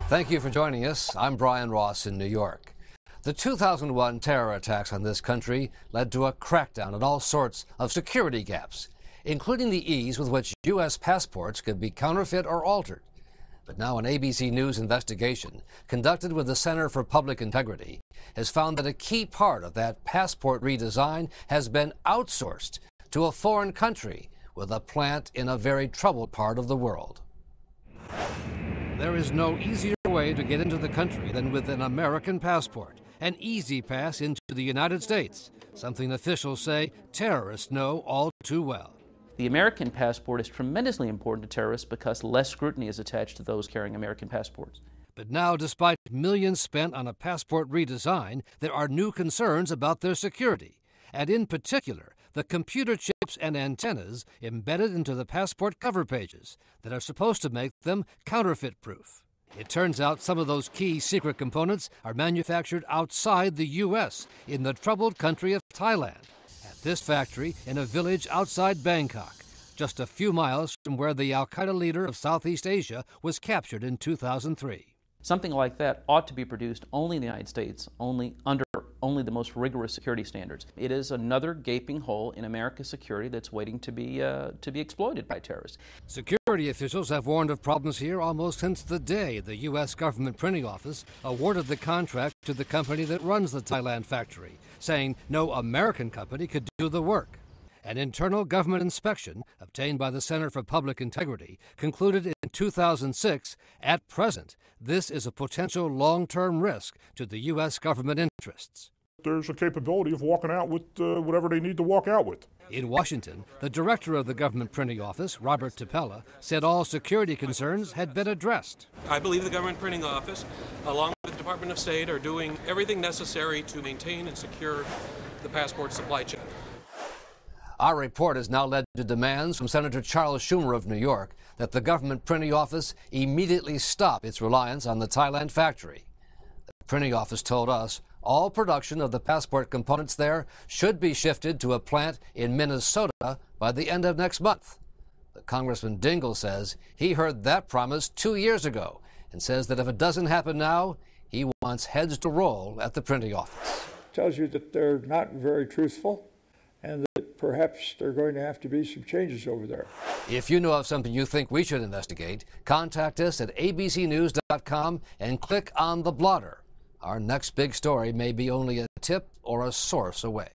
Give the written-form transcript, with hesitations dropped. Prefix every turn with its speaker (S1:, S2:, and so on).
S1: Thank you for joining us. I'm Brian Ross in New York. The 2001 terror attacks on this country led to a crackdown on all sorts of security gaps, including the ease with which U.S. passports could be counterfeit or altered. But now an ABC News investigation conducted with the Center for Public Integrity has found that a key part of that passport redesign has been outsourced to a foreign country with a plant in a very troubled part of the world. There is no easier way to get into the country than with an American passport, an easy pass into the United States, something officials say terrorists know all too well.
S2: The American passport is tremendously important to terrorists because less scrutiny is attached to those carrying American passports.
S1: But now, despite millions spent on a passport redesign, there are new concerns about their security, and in particular, the computer chips and antennas embedded into the passport cover pages that are supposed to make them counterfeit-proof. It turns out some of those key secret components are manufactured outside the U.S., in the troubled country of Thailand, at this factory in a village outside Bangkok, just a few miles from where the al-Qaeda leader of Southeast Asia was captured in 2003.
S2: Something like that ought to be produced only in the United States, under the most rigorous security standards. It is another gaping hole in America's security that's waiting to be exploited by terrorists.
S1: Security officials have warned of problems here almost since the day the U.S. government printing office awarded the contract to the company that runs the Thailand factory, saying no American company could do the work. An internal government inspection obtained by the Center for Public Integrity concluded in 2006, at present, this is a potential long-term risk to the U.S. government interests.
S3: There's a capability of walking out with whatever they need to walk out with.
S1: In Washington, the director of the government printing office, Robert Tapella, said all security concerns had been addressed.
S4: I believe the government printing office, along with the Department of State, are doing everything necessary to maintain and secure the passport supply chain.
S1: Our report has now led to demands from Senator Charles Schumer of New York that the government printing office immediately stop its reliance on the Thailand factory. The printing office told us all production of the passport components there should be shifted to a plant in Minnesota by the end of next month. But Congressman Dingell says he heard that promise 2 years ago and says that if it doesn't happen now, he wants heads to roll at the printing office.
S5: Tells you that they're not very truthful, and that perhaps there are going to have to be some changes over there.
S1: If you know of something you think we should investigate, contact us at abcnews.com and click on the blotter. Our next big story may be only a tip or a source away.